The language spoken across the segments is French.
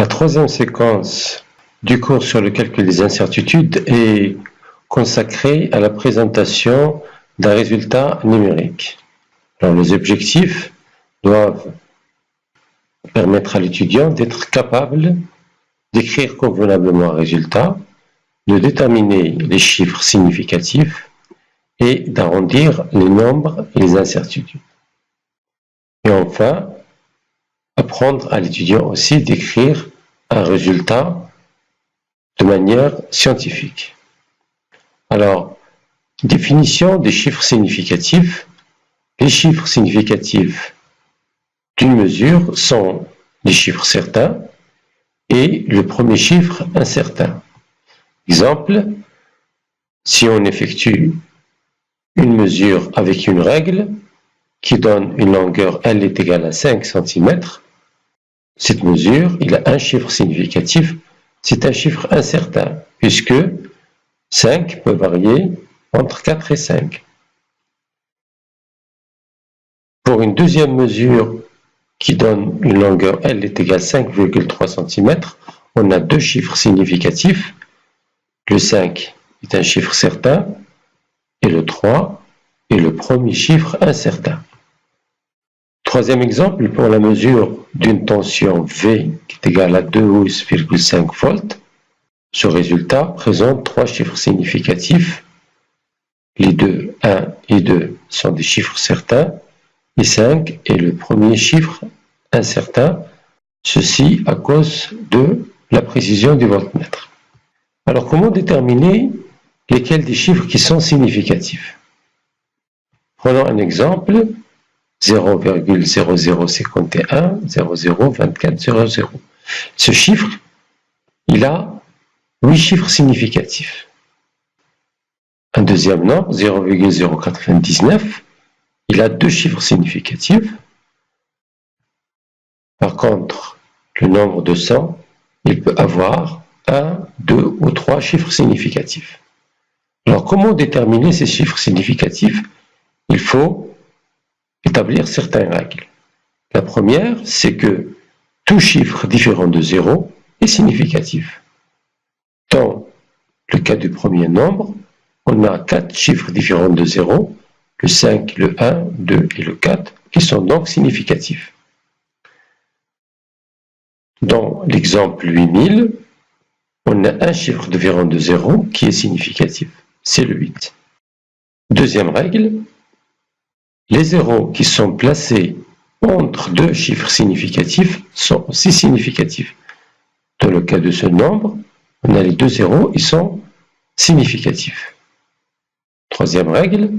La troisième séquence du cours sur le calcul des incertitudes est consacrée à la présentation d'un résultat numérique. Alors, les objectifs doivent permettre à l'étudiant d'être capable d'écrire convenablement un résultat, de déterminer les chiffres significatifs et d'arrondir les nombres et les incertitudes. Et enfin, apprendre à l'étudiant aussi d'écrire un résultat de manière scientifique. Alors, définition des chiffres significatifs. Les chiffres significatifs d'une mesure sont des chiffres certains et le premier chiffre incertain. Exemple, si on effectue une mesure avec une règle qui donne une longueur L est égale à 5 cm, cette mesure, il a un chiffre significatif, c'est un chiffre incertain, puisque 5 peut varier entre 4 et 5. Pour une deuxième mesure qui donne une longueur L est égale à 5,3 cm, on a deux chiffres significatifs. Le 5 est un chiffre certain et le 3 est le premier chiffre incertain. Troisième exemple, pour la mesure d'une tension V qui est égale à 2,5 volts, ce résultat présente trois chiffres significatifs. Les deux, 1 et 2, sont des chiffres certains, et 5 est le premier chiffre incertain, ceci à cause de la précision du voltmètre. Alors, comment déterminer lesquels des chiffres qui sont significatifs? Prenons un exemple, 0,0051, 002400. Ce chiffre, il a 8 chiffres significatifs. Un deuxième nombre, 0,099, il a 2 chiffres significatifs. Par contre, le nombre de 100, il peut avoir 1, 2 ou 3 chiffres significatifs. Alors, comment déterminer ces chiffres significatifs? Il faut établir certaines règles. La première, c'est que tout chiffre différent de 0 est significatif. Dans le cas du premier nombre, on a 4 chiffres différents de 0, le 5, le 1, 2 et le 4, qui sont donc significatifs. Dans l'exemple 8000, on a un chiffre différent de 0 qui est significatif, c'est le 8. Deuxième règle, les zéros qui sont placés entre deux chiffres significatifs sont aussi significatifs. Dans le cas de ce nombre, on a les deux zéros, ils sont significatifs. Troisième règle,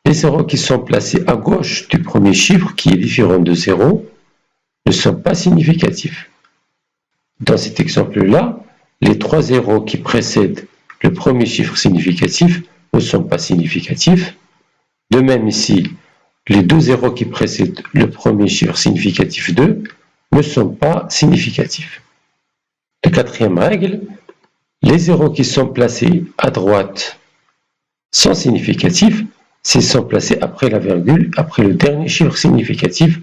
les zéros qui sont placés à gauche du premier chiffre, qui est différent de 0, ne sont pas significatifs. Dans cet exemple-là, les trois zéros qui précèdent le premier chiffre significatif ne sont pas significatifs. De même ici, les deux zéros qui précèdent le premier chiffre significatif 2 ne sont pas significatifs. La quatrième règle, les zéros qui sont placés à droite sont significatifs s'ils sont placés après la virgule, après le dernier chiffre significatif.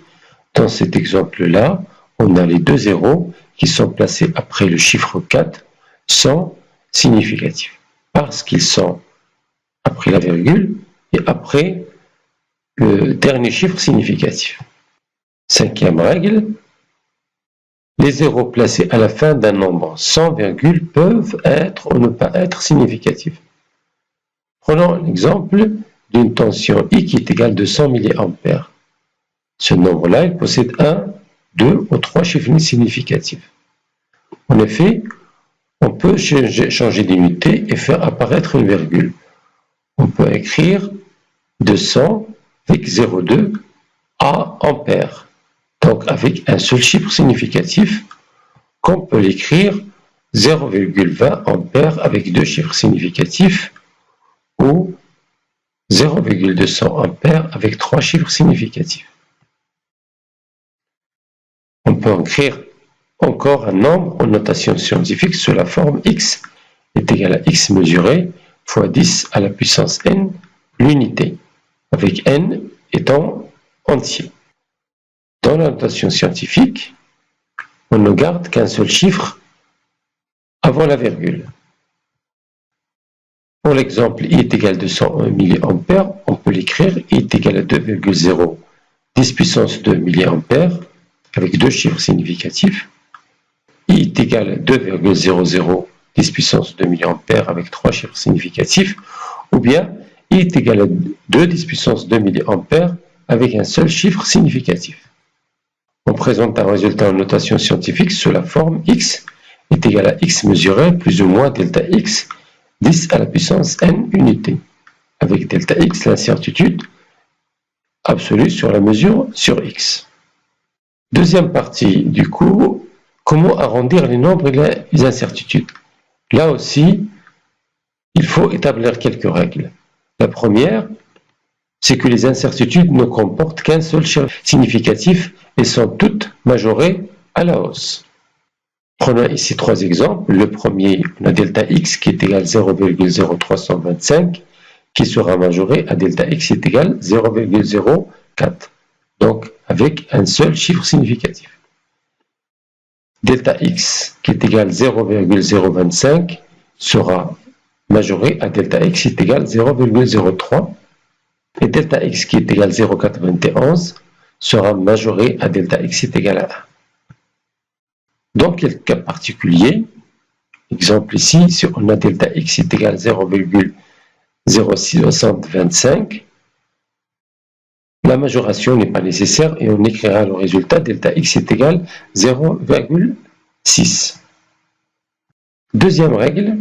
Dans cet exemple-là, on a les deux zéros qui sont placés après le chiffre 4 sont significatifs parce qu'ils sont après la virgule et après le dernier chiffre significatif. Cinquième règle, les zéros placés à la fin d'un nombre sans virgule peuvent être ou ne pas être significatifs. Prenons l'exemple d'une tension I qui est égale à 200 mA. Ce nombre-là, il possède 1, 2 ou 3 chiffres significatifs. En effet, on peut changer d'unité et faire apparaître une virgule. On peut écrire 200 avec 0,2 à ampères. Donc avec un seul chiffre significatif, qu'on peut l'écrire 0,20 ampères avec deux chiffres significatifs ou 0,200 ampères avec trois chiffres significatifs. On peut écrire encore un nombre en notation scientifique sous la forme x est égal à x mesuré fois 10 à la puissance n, l'unité, avec n étant entier. Dans la notation scientifique, on ne garde qu'un seul chiffre avant la virgule. Pour l'exemple I est égal à 201 mA, on peut l'écrire I est égal à 2,0 10 puissance 2 mA avec deux chiffres significatifs. I est égal à 2,00 10 puissance 2 mA avec trois chiffres significatifs, ou bien I est égal à 2 10 puissance 2 mA avec un seul chiffre significatif. On présente un résultat en notation scientifique sous la forme X est égal à X mesuré plus ou moins delta X 10 à la puissance n unités, avec delta X l'incertitude absolue sur la mesure sur X. Deuxième partie du cours, comment arrondir les nombres et les incertitudes. Là aussi, il faut établir quelques règles. La première, c'est que les incertitudes ne comportent qu'un seul chiffre significatif et sont toutes majorées à la hausse. Prenons ici trois exemples. Le premier, on a delta x qui est égal à 0,0325 qui sera majoré à delta x est égal à 0,04. Donc, avec un seul chiffre significatif. Delta x qui est égal à 0,025 sera majoré à delta x est égal à 0,03. Et delta x qui est égal à 0,421 sera majoré à delta x est égal à 1. Dans quelques cas particuliers, exemple ici, si on a delta x est égal à 0,0625, la majoration n'est pas nécessaire et on écrira le résultat delta x est égal à 0,6. Deuxième règle,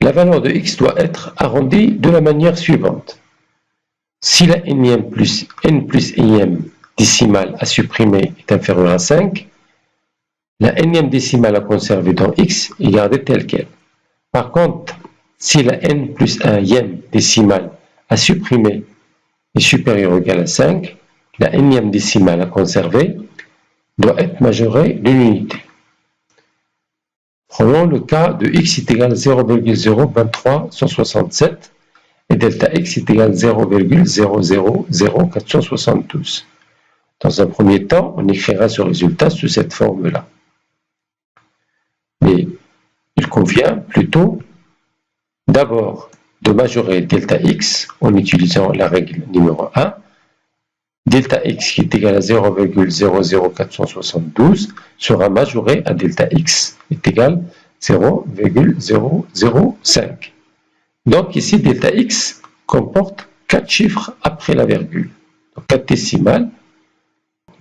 la valeur de x doit être arrondie de la manière suivante. Si la n plus ième décimale à supprimer est inférieure à 5, la nème décimale à conserver dans x est gardée telle qu'elle. Par contre, si la n plus 1e décimale à supprimer est supérieure ou égale à 5, la nème décimale à conserver doit être majorée d'une unité. Prenons le cas de x est égal à 0,02367 et delta x est égal à 0,000472. Dans un premier temps, on écrira ce résultat sous cette forme-là. Mais il convient plutôt d'abord de majorer delta x en utilisant la règle numéro 1. Delta x qui est égal à 0,00472 sera majoré à delta x est égal à 0,005. Donc ici, delta x comporte 4 chiffres après la virgule. Donc 4 décimales.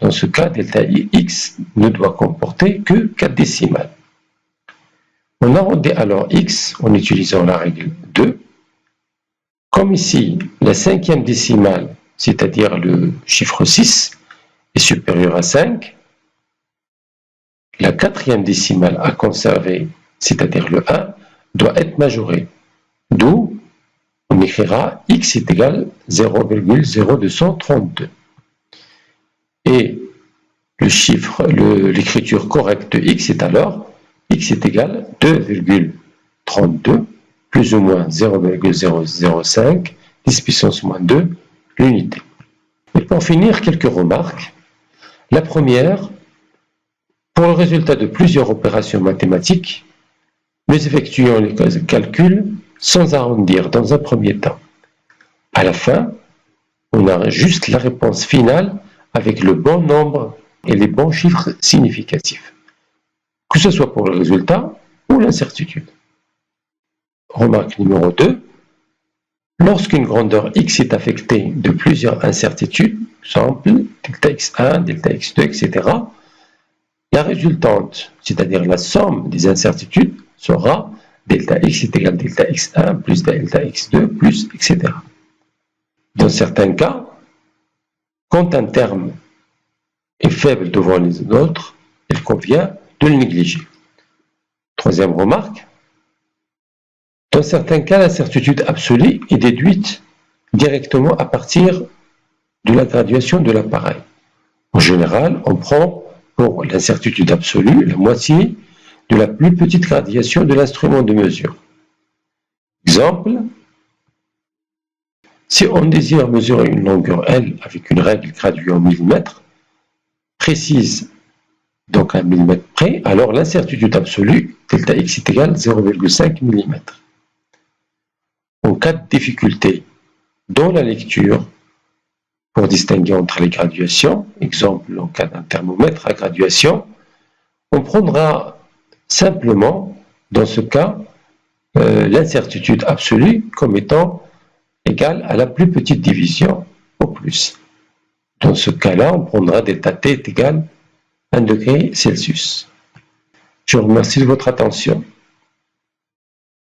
Dans ce cas, delta x ne doit comporter que 4 décimales. On arrondit alors x en utilisant la règle 2. Comme ici, la cinquième décimale, c'est-à-dire le chiffre 6, est supérieure à 5, la quatrième décimale à conserver, c'est-à-dire le 1, doit être majorée. D'où on écrira x est égal à 0,0232. Et le chiffre, l'écriture correcte de x est alors x est égal à 2,32 plus ou moins 0,005 10 puissance moins 2 l'unité. Et pour finir, quelques remarques. La première, pour le résultat de plusieurs opérations mathématiques, nous effectuons les calculs sans arrondir dans un premier temps. À la fin, on a juste la réponse finale avec le bon nombre et les bons chiffres significatifs, que ce soit pour le résultat ou l'incertitude. Remarque numéro 2. Lorsqu'une grandeur x est affectée de plusieurs incertitudes, exemple delta x1, delta x2, etc., la résultante, c'est-à-dire la somme des incertitudes, sera delta x est égal à delta x1 plus delta x2 plus etc. Dans certains cas, quand un terme est faible devant les autres, il convient de le négliger. Troisième remarque, dans certains cas, l'incertitude absolue est déduite directement à partir de la graduation de l'appareil. En général, on prend pour l'incertitude absolue la moitié de la plus petite graduation de l'instrument de mesure. Exemple, si on désire mesurer une longueur L avec une règle graduée en millimètres, précise donc 1 mm près, alors l'incertitude absolue, delta x est égal à 0,5 mm. En cas de difficulté dans la lecture, pour distinguer entre les graduations, exemple en cas d'un thermomètre à graduation, on prendra simplement, dans ce cas, l'incertitude absolue comme étant égale à la plus petite division au plus. Dans ce cas-là, on prendra delta T est égal à 1 degré Celsius. Je vous remercie de votre attention.